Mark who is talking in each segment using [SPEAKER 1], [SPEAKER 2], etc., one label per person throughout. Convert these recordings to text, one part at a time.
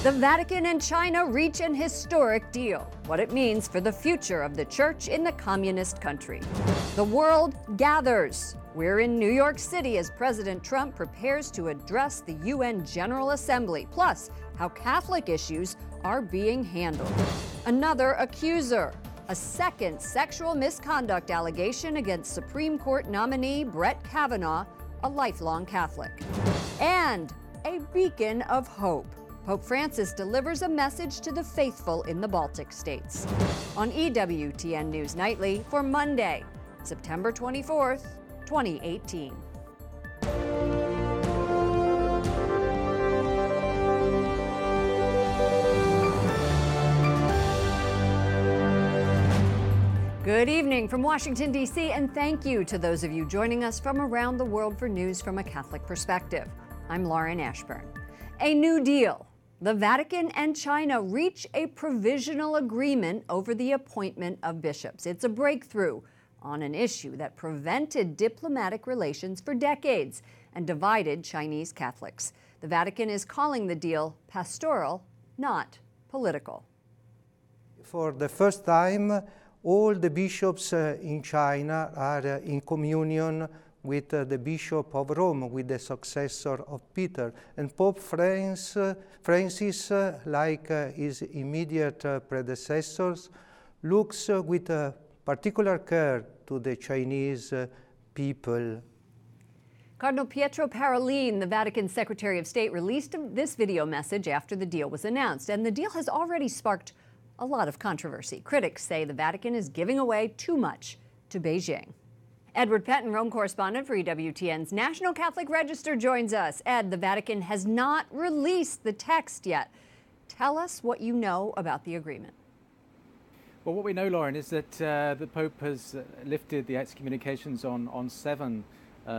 [SPEAKER 1] The Vatican and China reach an historic deal. What it means for the future of the church in the communist country. The world gathers. We're in New York City as President Trump prepares to address the UN General Assembly, plus how Catholic issues are being handled. Another accuser. A second sexual misconduct allegation against Supreme Court nominee Brett Kavanaugh, a lifelong Catholic. And a beacon of hope. Pope Francis delivers a message to the faithful in the Baltic states. On EWTN News Nightly for Monday, September 24th, 2018. Good evening from Washington, D.C., and thank you to those of you joining us from around the world for news from a Catholic perspective. I'm Lauren Ashburn. A new deal. The Vatican and China reach a provisional agreement over the appointment of bishops. It's a breakthrough on an issue that prevented diplomatic relations for decades and divided Chinese Catholics. The Vatican is calling the deal pastoral, not political.
[SPEAKER 2] For the first time, all the bishops in China are in communion with the Bishop of Rome, with the successor of Peter. And Pope Francis, like his immediate predecessors, looks with particular care to the Chinese people.
[SPEAKER 1] Cardinal Pietro Parolin, the Vatican Secretary of State, released this video message after the deal was announced. And the deal has already sparked a lot of controversy. Critics say the Vatican is giving away too much to Beijing. Edward Pentin, Rome correspondent for EWTN's National Catholic Register, joins us. Ed, the Vatican has not released the text yet. Tell us what you know about the agreement.
[SPEAKER 3] Well, what we know, Lauren, is that the Pope has lifted the excommunications on 7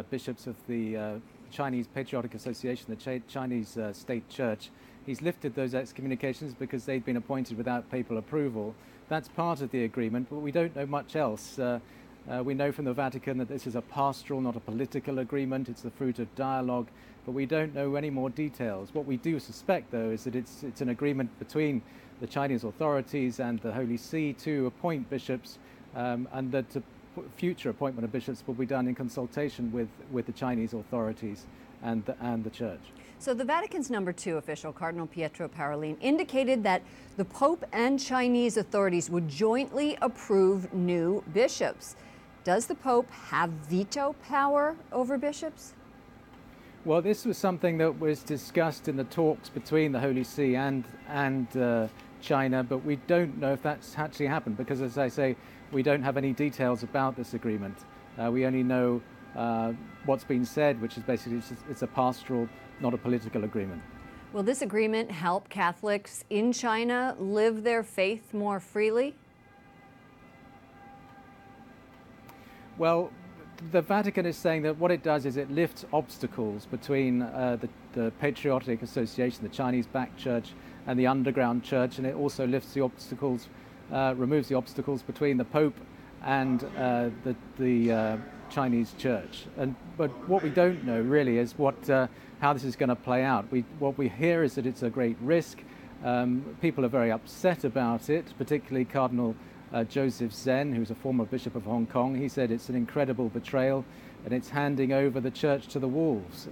[SPEAKER 3] bishops of the Chinese Patriotic Association, the Chinese state church. He's lifted those excommunications because they'd been appointed without papal approval. That's part of the agreement, but we don't know much else. We know from the Vatican that this is a pastoral, not a political agreement. It's the fruit of dialogue, but we don't know any more details. What we do suspect, though, is that it's an agreement between the Chinese authorities and the Holy See to appoint bishops, and that future appointment of bishops will be done in consultation with the Chinese authorities and the Church.
[SPEAKER 1] So the Vatican's number 2 official, Cardinal Pietro Parolin, indicated that the Pope and Chinese authorities would jointly approve new bishops. Does the Pope have veto power over bishops?
[SPEAKER 3] Well, this was something that was discussed in the talks between the Holy See and China, but we don't know if that's actually happened because, as I say, we don't have any details about this agreement. We only know what's been said, which is basically it's a pastoral, not a political agreement.
[SPEAKER 1] Will this agreement help Catholics in China live their faith more freely?
[SPEAKER 3] Well, the Vatican is saying that what it does is it lifts obstacles between the Patriotic Association, the Chinese-backed church, and the underground church, and it also lifts the obstacles, removes the obstacles between the Pope and the Chinese church. But what we don't know really is how this is going to play out. What we hear is that it's a great risk. People are very upset about it, particularly Cardinal Joseph Zen, who's a former Bishop of Hong Kong. He said it's an incredible betrayal and it's handing over the church to the wolves.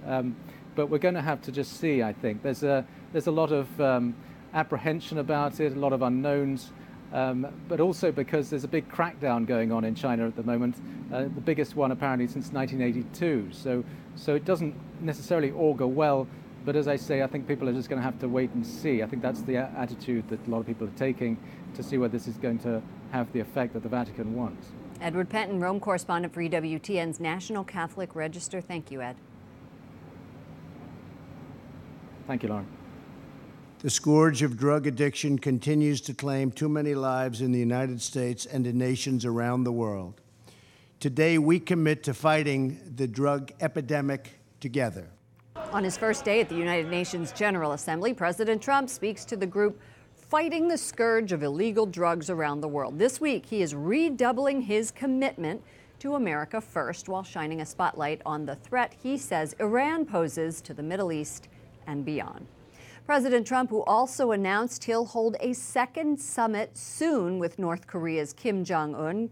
[SPEAKER 3] But we're going to have to just see, I think. There's a lot of apprehension about it, a lot of unknowns, but also because there's a big crackdown going on in China at the moment, the biggest one apparently since 1982. So it doesn't necessarily augur well, but as I say, I think people are just going to have to wait and see. I think that's the attitude that a lot of people are taking to see whether this is going to have the effect that the Vatican wants.
[SPEAKER 1] Edward Pentin, Rome correspondent for EWTN's National Catholic Register. Thank you, Ed.
[SPEAKER 3] Thank you, Lauren.
[SPEAKER 4] The scourge of drug addiction continues to claim too many lives in the United States and in nations around the world. Today, we commit to fighting the drug epidemic together.
[SPEAKER 1] On his first day at the United Nations General Assembly, President Trump speaks to the group fighting the scourge of illegal drugs around the world. This week, he is redoubling his commitment to America first while shining a spotlight on the threat he says Iran poses to the Middle East and beyond. President Trump, who also announced he'll hold a second summit soon with North Korea's Kim Jong-un,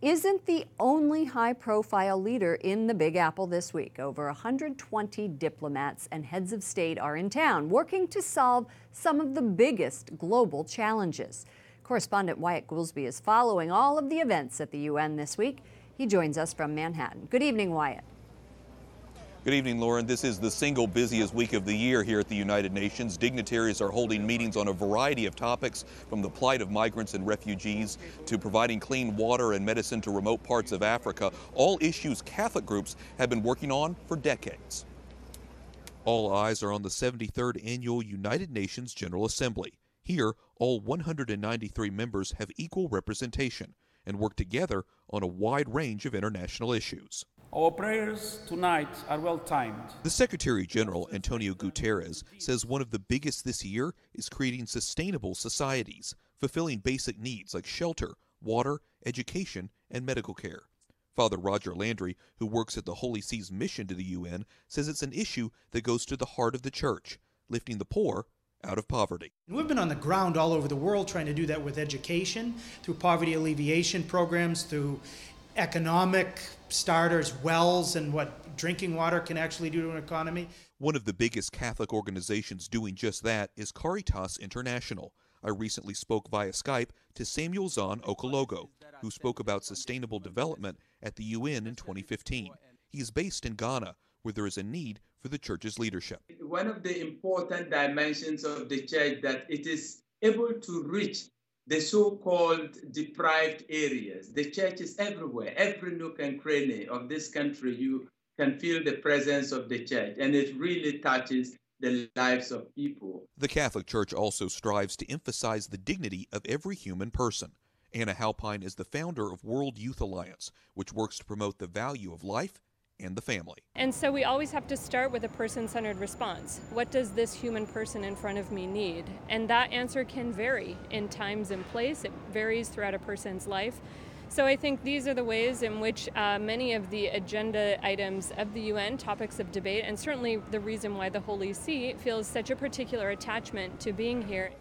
[SPEAKER 1] isn't the only high-profile leader in the Big Apple this week. Over 120 diplomats and heads of state are in town, working to solve some of the biggest global challenges. Correspondent Wyatt Goolsbee is following all of the events at the UN this week. He joins us from Manhattan. Good evening, Wyatt.
[SPEAKER 5] Good evening, Lauren. This is the single busiest week of the year here at the United Nations. Dignitaries are holding meetings on a variety of topics, from the plight of migrants and refugees to providing clean water and medicine to remote parts of Africa, all issues Catholic groups have been working on for decades. All eyes are on the 73rd Annual United Nations General Assembly. Here, all 193 members have equal representation and work together on a wide range of international issues.
[SPEAKER 6] Our prayers tonight are well timed.
[SPEAKER 5] The Secretary General, Antonio Guterres, says one of the biggest this year is creating sustainable societies, fulfilling basic needs like shelter, water, education, and medical care. Father Roger Landry, who works at the Holy See's mission to the UN, says it's an issue that goes to the heart of the church, lifting the poor out of poverty.
[SPEAKER 7] We've been on the ground all over the world trying to do that with education, through poverty alleviation programs, through economic starters, wells, and what drinking water can actually do to an economy.
[SPEAKER 5] One of the biggest Catholic organizations doing just that is Caritas International. I recently spoke via Skype to Samuel Zahn Okologo, who spoke about sustainable development at the UN in 2015. He is based in Ghana, where there is a need for the church's leadership.
[SPEAKER 8] One of the important dimensions of the church that it is able to reach the so-called deprived areas. The church is everywhere. Every nook and cranny of this country, you can feel the presence of the church, and it really touches the lives of people.
[SPEAKER 5] The Catholic Church also strives to emphasize the dignity of every human person. Anna Halpine is the founder of World Youth Alliance, which works to promote the value of life and the family.
[SPEAKER 9] And so we always have to start with a person-centered response. What does this human person in front of me need? And that answer can vary in times and place. It varies throughout a person's life. So I think these are the ways in which many of the agenda items of the UN, topics of debate, and certainly the reason why the Holy See feels such a particular attachment to being here.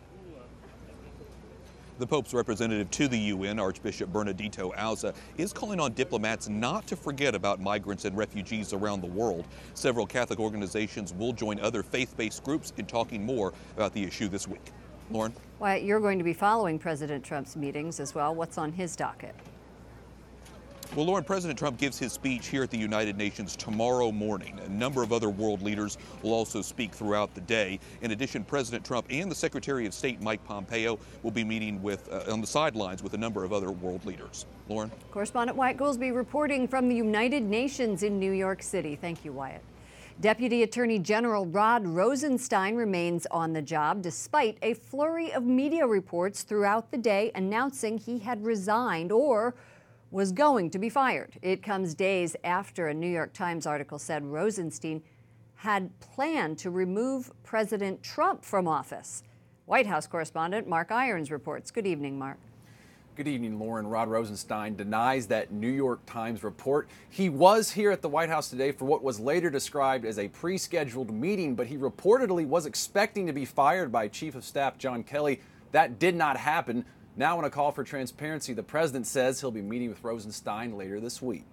[SPEAKER 5] The Pope's representative to the UN, Archbishop Bernardito Auza, is calling on diplomats not to forget about migrants and refugees around the world. Several Catholic organizations will join other faith-based groups in talking more about the issue this week. Lauren?
[SPEAKER 1] Wyatt, you're going to be following President Trump's meetings as well. What's on his docket?
[SPEAKER 5] Well, Lauren, President Trump gives his speech here at the United Nations tomorrow morning. A number of other world leaders will also speak throughout the day. In addition, President Trump and the Secretary of State, Mike Pompeo, will be meeting with on the sidelines with a number of other world leaders. Lauren?
[SPEAKER 1] Correspondent Wyatt Goolsbee reporting from the United Nations in New York City. Thank you, Wyatt. Deputy Attorney General Rod Rosenstein remains on the job despite a flurry of media reports throughout the day announcing he had resigned or was going to be fired. It comes days after a New York Times article said Rosenstein had planned to remove President Trump from office. White House correspondent Mark Irons reports. Good evening, Mark.
[SPEAKER 10] Good evening, Lauren. Rod Rosenstein denies that New York Times report. He was here at the White House today for what was later described as a pre-scheduled meeting, but he reportedly was expecting to be fired by Chief of Staff John Kelly. That did not happen. Now, in a call for transparency, the president says he'll be meeting with Rosenstein later this week.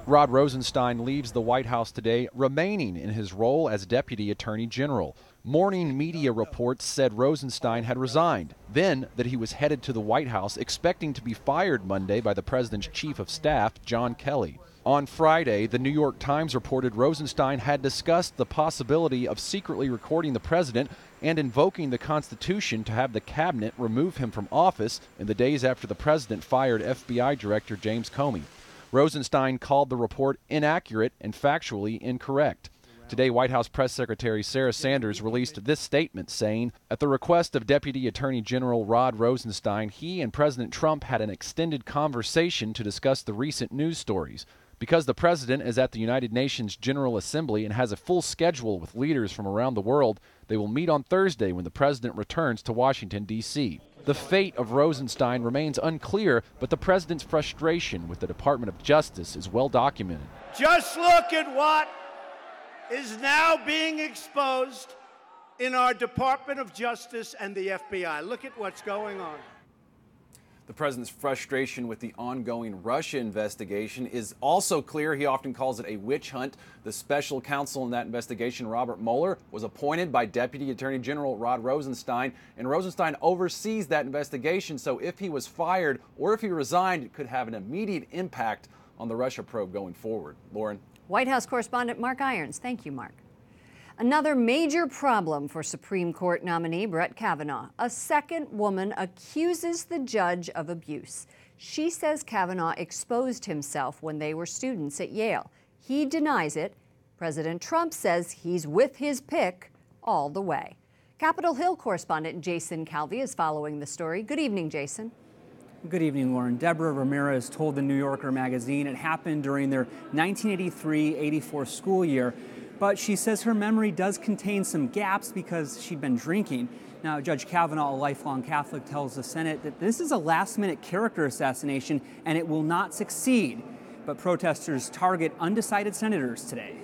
[SPEAKER 11] Rod Rosenstein leaves the White House today, remaining in his role as Deputy Attorney General. Morning media reports said Rosenstein had resigned, then that he was headed to the White House expecting to be fired Monday by the president's chief of staff, John Kelly. On Friday, the New York Times reported Rosenstein had discussed the possibility of secretly recording the president and invoking the Constitution to have the cabinet remove him from office in the days after the president fired FBI Director James Comey. Rosenstein called the report inaccurate and factually incorrect. Today, White House Press Secretary Sarah Sanders released this statement saying, at the request of Deputy Attorney General Rod Rosenstein, he and President Trump had an extended conversation to discuss the recent news stories. Because the president is at the United Nations General Assembly and has a full schedule with leaders from around the world, they will meet on Thursday when the president returns to Washington, D.C. The fate of Rosenstein remains unclear, but the president's frustration with the Department of Justice is well documented.
[SPEAKER 4] Just look at what is now being exposed in our Department of Justice and the FBI. Look at what's going on.
[SPEAKER 10] The president's frustration with the ongoing Russia investigation is also clear. He often calls it a witch hunt. The special counsel in that investigation, Robert Mueller, was appointed by Deputy Attorney General Rod Rosenstein, and Rosenstein oversees that investigation. So if he was fired or if he resigned, it could have an immediate impact on the Russia probe going forward. Lauren.
[SPEAKER 1] White House correspondent Mark Irons. Thank you, Mark. Another major problem for Supreme Court nominee Brett Kavanaugh. A second woman accuses the judge of abuse. She says Kavanaugh exposed himself when they were students at Yale. He denies it. President Trump says he's with his pick all the way. Capitol Hill correspondent Jason Calvi is following the story. Good evening, Jason.
[SPEAKER 12] Good evening, Lauren. Deborah Ramirez told the New Yorker magazine it happened during their 1983-84 school year. But she says her memory does contain some gaps because she'd been drinking. Now, Judge Kavanaugh, a lifelong Catholic, tells the Senate that this is a last-minute character assassination and it will not succeed. But protesters target undecided senators today.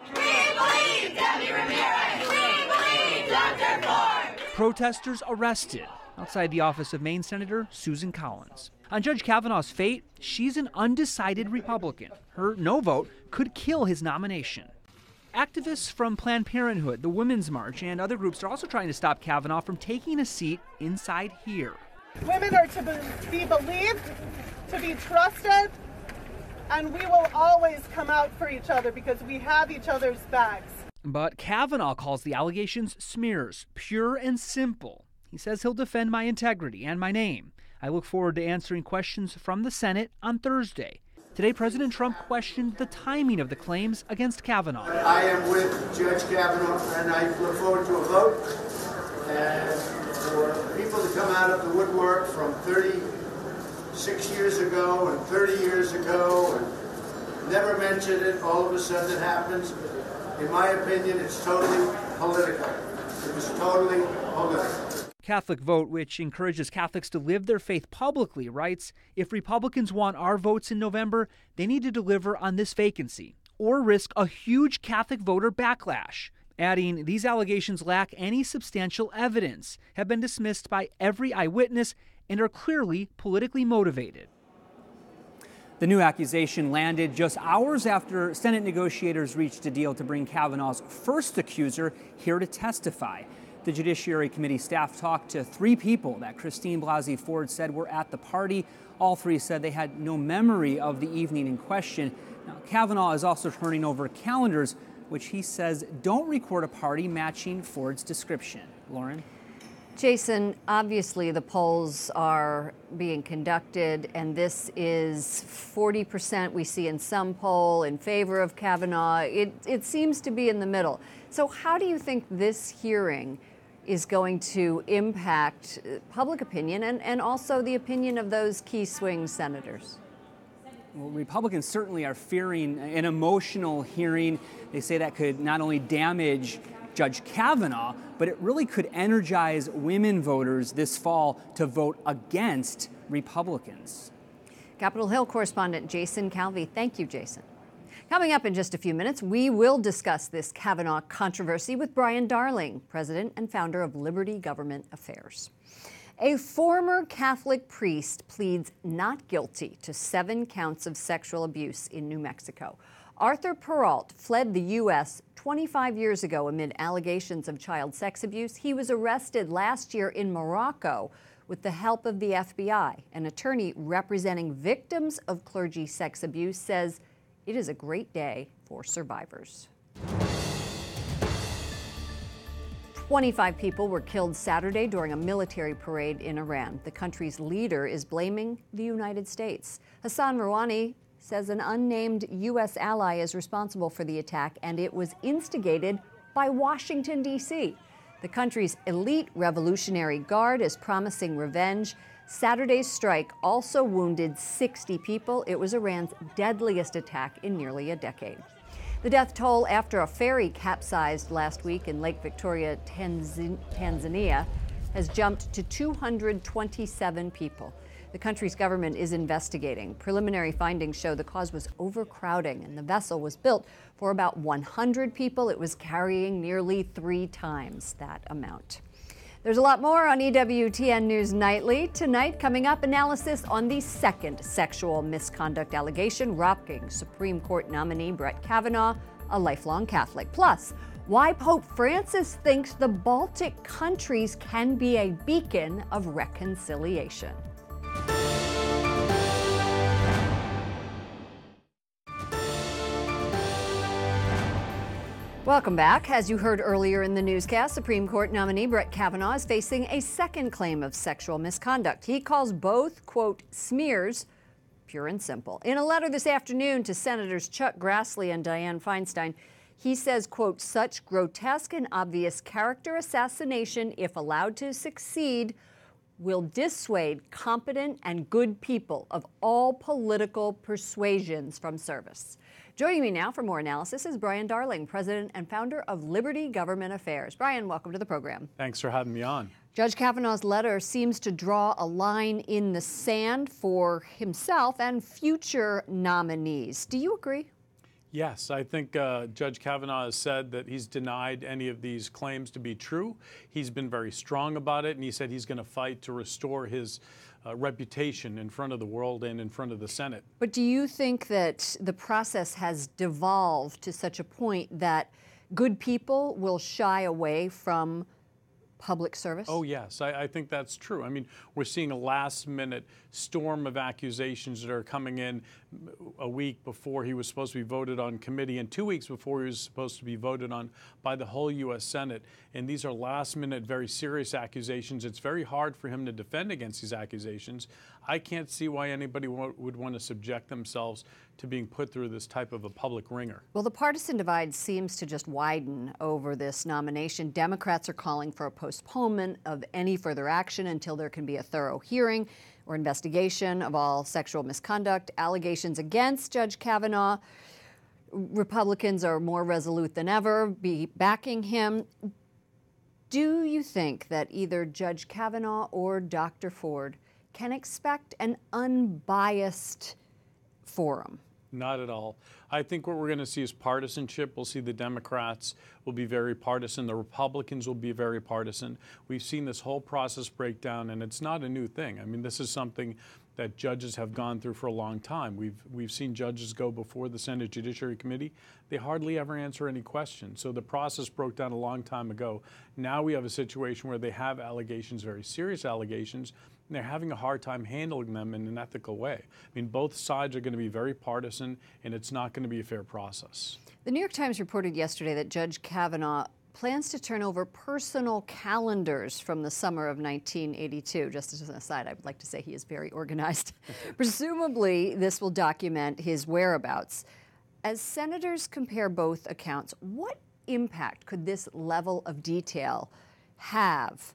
[SPEAKER 13] We believe Debbie Ramirez! We believe Dr. Ford!
[SPEAKER 14] Protesters arrested outside the office of Maine Senator Susan Collins. On Judge Kavanaugh's fate, she's an undecided Republican. Her no vote could kill his nomination. Activists from Planned Parenthood, the Women's March, and other groups are also trying to stop Kavanaugh from taking a seat inside here.
[SPEAKER 15] Women are to be believed, to be trusted, and we will always come out for each other because we have each other's backs.
[SPEAKER 14] But Kavanaugh calls the allegations smears, pure and simple. He says he'll defend my integrity and my name. I look forward to answering questions from the Senate on Thursday. Today, President Trump questioned the timing of the claims against Kavanaugh.
[SPEAKER 4] I am with Judge Kavanaugh, and I look forward to a vote. And for people to come out of the woodwork from 36 years ago and 30 years ago and never mention it, all of a sudden it happens. In my opinion, it's totally political. It was totally political.
[SPEAKER 14] Catholic Vote, which encourages Catholics to live their faith publicly, writes, if Republicans want our votes in November, they need to deliver on this vacancy or risk a huge Catholic voter backlash. Adding, these allegations lack any substantial evidence, have been dismissed by every eyewitness, and are clearly politically motivated.
[SPEAKER 12] The new accusation landed just hours after Senate negotiators reached a deal to bring Kavanaugh's first accuser here to testify. The Judiciary Committee staff talked to 3 people that Christine Blasey Ford said were at the party. All 3 said they had no memory of the evening in question. Now, Kavanaugh is also turning over calendars, which he says don't record a party matching Ford's description. Lauren?
[SPEAKER 1] Jason, obviously the polls are being conducted, and this is 40% we see in some poll in favor of Kavanaugh. It seems to be in the middle. So how do you think this hearing is going to impact public opinion and also the opinion of those key swing senators?
[SPEAKER 12] Well, Republicans certainly are fearing an emotional hearing. They say that could not only damage Judge Kavanaugh, but it really could energize women voters this fall to vote against Republicans.
[SPEAKER 1] Capitol Hill correspondent Jason Calvi. Thank you, Jason. Coming up in just a few minutes, we will discuss this Kavanaugh controversy with Brian Darling, president and founder of Liberty Government Affairs. A former Catholic priest pleads not guilty to 7 counts of sexual abuse in New Mexico. Arthur Peralt fled the U.S. 25 years ago amid allegations of child sex abuse. He was arrested last year in Morocco with the help of the FBI. An attorney representing victims of clergy sex abuse says it is a great day for survivors. 25 people were killed Saturday during a military parade in Iran. The country's leader is blaming the United States. Hassan Rouhani says an unnamed U.S. ally is responsible for the attack, and it was instigated by Washington, D.C. The country's elite Revolutionary Guard is promising revenge. Saturday's strike also wounded 60 people. It was Iran's deadliest attack in nearly a decade. The death toll after a ferry capsized last week in Lake Victoria, Tanzania, has jumped to 227 people. The country's government is investigating. Preliminary findings show the cause was overcrowding, and the vessel was built for about 100 people. It was carrying nearly 3 times that amount. There's a lot more on EWTN News Nightly. Tonight, coming up, analysis on the second sexual misconduct allegation rocking Supreme Court nominee Brett Kavanaugh, a lifelong Catholic. Plus, why Pope Francis thinks the Baltic countries can be a beacon of reconciliation. Welcome back. As you heard earlier in the newscast, Supreme Court nominee Brett Kavanaugh is facing a second claim of sexual misconduct. He calls both, quote, smears, pure and simple. In a letter this afternoon to Senators Chuck Grassley and Dianne Feinstein, he says, quote, such grotesque and obvious character assassination, if allowed to succeed, will dissuade competent and good people of all political persuasions from service. Joining me now for more analysis is Brian Darling, president and founder of Liberty Government Affairs. Brian, welcome to the program.
[SPEAKER 16] Thanks for having me on.
[SPEAKER 1] Judge Kavanaugh's letter seems to draw a line in the sand for himself and future nominees. Do you agree?
[SPEAKER 16] Yes, I think Judge Kavanaugh has said that he's denied any of these claims to be true. He's been very strong about it, and he said he's going to fight to restore his reputation in front of the world and in front of the Senate.
[SPEAKER 1] But do you think that the process has devolved to such a point that good people will shy away from public service?
[SPEAKER 16] Oh, yes, I think that's true. I mean, we're seeing a last-minute storm of accusations that are coming in a week before he was supposed to be voted on committee and 2 weeks before he was supposed to be voted on by the whole U.S. Senate. And these are last-minute, very serious accusations. It's very hard for him to defend against these accusations. I can't see why anybody would want to subject themselves to being put through this type of a public ringer.
[SPEAKER 1] Well, the partisan divide seems to just widen over this nomination. Democrats are calling for a postponement of any further action until there can be a thorough hearing or investigation of all sexual misconduct allegations against Judge Kavanaugh. Republicans are more resolute than ever, backing him. Do you think that either Judge Kavanaugh or Dr. Ford can expect an unbiased forum?
[SPEAKER 16] Not at all. I think what we're going to see is partisanship. We'll see the Democrats will be very partisan. The Republicans will be very partisan. We've seen this whole process break down, and it's not a new thing. I mean, this is something that judges have gone through for a long time. We've seen judges go before the Senate Judiciary Committee. They hardly ever answer any questions. So the process broke down a long time ago. Now we have a situation where they have allegations, very serious allegations, and they're having a hard time handling them in an ethical way. I mean, both sides are going to be very partisan, and it's not going to be a fair process.
[SPEAKER 1] The New York Times reported yesterday that Judge Kavanaugh plans to turn over personal calendars from the summer of 1982. Just as an aside, I would like to say he is very organized. Presumably, this will document his whereabouts. As senators compare both accounts, what impact could this level of detail have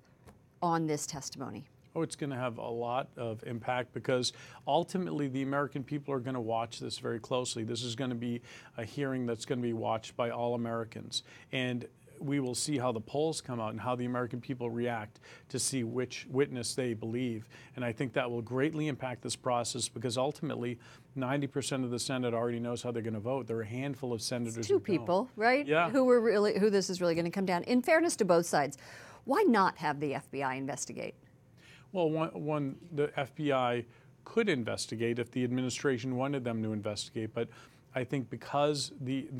[SPEAKER 1] on this testimony?
[SPEAKER 16] Oh, it's going to have a lot of impact because ultimately the American people are going to watch this very closely. This is going to be a hearing that's going to be watched by all Americans. And we will see how the polls come out and how the American people react to see which witness they believe. And I think that will greatly impact this process because ultimately 90% of the Senate already knows how they're going to vote. There are a handful of senators
[SPEAKER 1] it's two people, right?
[SPEAKER 16] Yeah.
[SPEAKER 1] Who this is really going to come down. In fairness to both sides, why not have the FBI investigate?
[SPEAKER 16] Well, the FBI could investigate if the administration wanted them to investigate, but I think because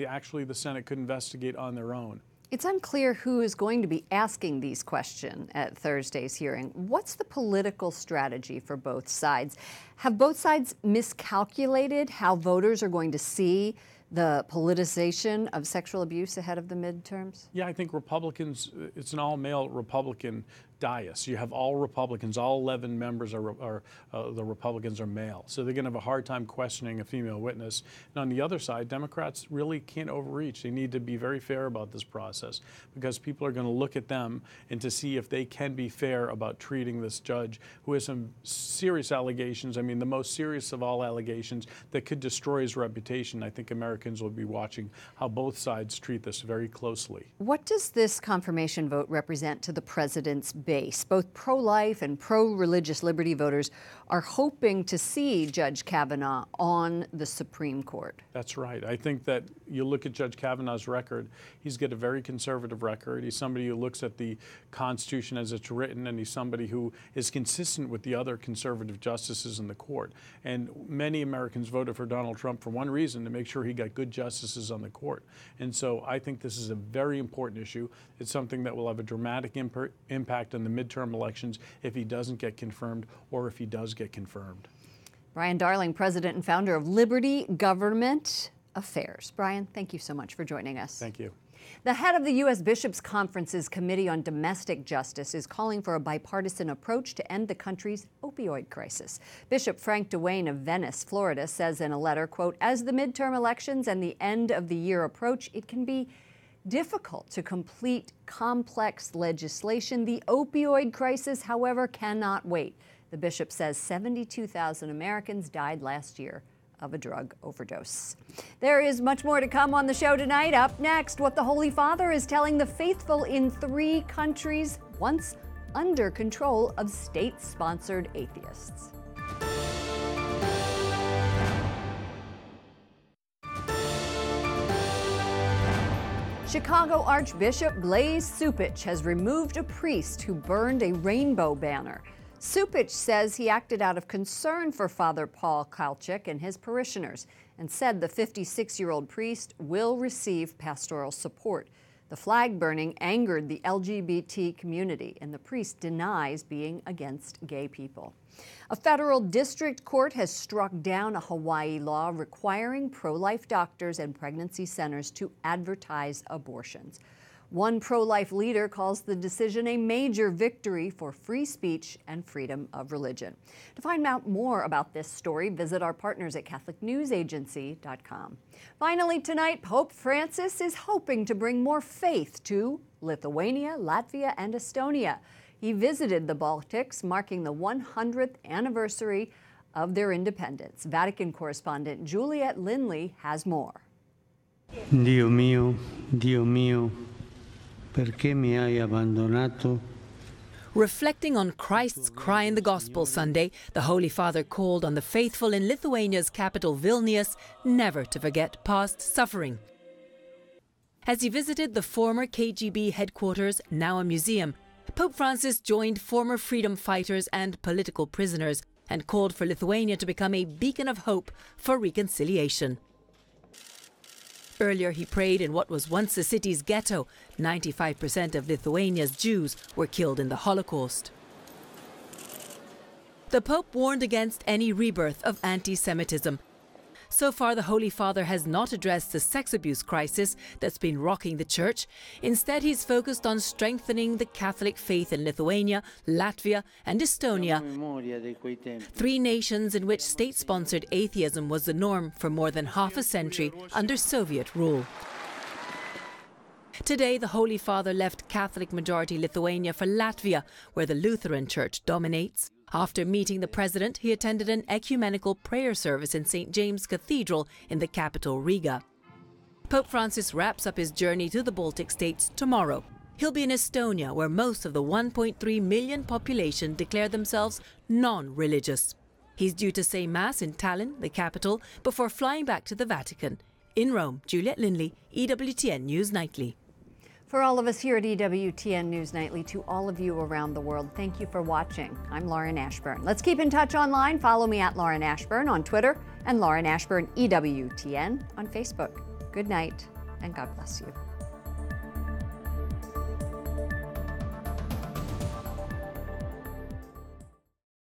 [SPEAKER 16] actually the Senate could investigate on their own.
[SPEAKER 1] It's unclear who is going to be asking these questions at Thursday's hearing. What's the political strategy for both sides? Have both sides miscalculated how voters are going to see the politicization of sexual abuse ahead of the midterms?
[SPEAKER 16] Yeah, I think Republicans, it's an all-male Republican dais. You have all Republicans, all 11 members are the Republicans are male. So they're going to have a hard time questioning a female witness. And on the other side, Democrats really can't overreach. They need to be very fair about this process because people are going to look at them and to see if they can be fair about treating this judge who has some serious allegations. I mean, the most serious of all allegations that could destroy his reputation. I think Americans Americans will be watching how both sides treat this very closely.
[SPEAKER 1] What does this confirmation vote represent to the president's base? Both pro-life and pro-religious liberty voters are hoping to see Judge Kavanaugh on the Supreme Court.
[SPEAKER 16] That's right. I think that you look at Judge Kavanaugh's record, he's got a very conservative record. He's somebody who looks at the Constitution as it's written, and he's somebody who is consistent with the other conservative justices in the court. And many Americans voted for Donald Trump for one reason, to make sure he got good justices on the court. And so I think this is a very important issue. It's something that will have a dramatic impact on the midterm elections if he doesn't get confirmed or if he does get confirmed.
[SPEAKER 1] Brian Darling, president and founder of Liberty Government Affairs. Brian, thank you so much for joining us.
[SPEAKER 16] Thank you.
[SPEAKER 1] The head of the U.S. Bishops' Conference's Committee on Domestic Justice is calling for a bipartisan approach to end the country's opioid crisis. Bishop Frank Duane of Venice, Florida, says in a letter, quote, "As the midterm elections and the end of the year approach, it can be difficult to complete complex legislation. The opioid crisis, however, cannot wait." The bishop says 72,000 Americans died last year of a drug overdose. There is much more to come on the show tonight. Up next, what the Holy Father is telling the faithful in 3 countries once under control of state-sponsored atheists. Chicago Archbishop Blaise Cupich has removed a priest who burned a rainbow banner. Cupich says he acted out of concern for Father Paul Kalchik and his parishioners, and said the 56-year-old priest will receive pastoral support. The flag burning angered the LGBT community, and the priest denies being against gay people. A federal district court has struck down a Hawaii law requiring pro-life doctors and pregnancy centers to advertise abortions. One pro-life leader calls the decision a major victory for free speech and freedom of religion. To find out more about this story, visit our partners at CatholicNewsAgency.com. Finally tonight, Pope Francis is hoping to bring more faith to Lithuania, Latvia, and Estonia. He visited the Baltics, marking the 100th anniversary of their independence. Vatican correspondent Juliet Lindley has more.
[SPEAKER 17] Dio mio, perché mi hai abbandonato?
[SPEAKER 18] Reflecting on Christ's cry in the Gospel Sunday, the Holy Father called on the faithful in Lithuania's capital Vilnius never to forget past suffering. As he visited the former KGB headquarters, now a museum, Pope Francis joined former freedom fighters and political prisoners and called for Lithuania to become a beacon of hope for reconciliation. Earlier, he prayed in what was once the city's ghetto. 95% of Lithuania's Jews were killed in the Holocaust. The Pope warned against any rebirth of anti-Semitism. So far, the Holy Father has not addressed the sex abuse crisis that's been rocking the Church. Instead, he's focused on strengthening the Catholic faith in Lithuania, Latvia, and Estonia, 3 nations in which state-sponsored atheism was the norm for more than half a century under Soviet rule. Today, the Holy Father left Catholic-majority Lithuania for Latvia, where the Lutheran Church dominates. After meeting the president, he attended an ecumenical prayer service in St. James Cathedral in the capital, Riga. Pope Francis wraps up his journey to the Baltic states tomorrow. He'll be in Estonia, where most of the 1.3 million population declare themselves non-religious. He's due to say Mass in Tallinn, the capital, before flying back to the Vatican. In Rome, Juliet Lindley, EWTN News Nightly.
[SPEAKER 1] For all of us here at EWTN News Nightly, to all of you around the world, thank you for watching. I'm Lauren Ashburn. Let's keep in touch online. Follow me at Lauren Ashburn on Twitter and Lauren Ashburn EWTN on Facebook. Good night and God bless you.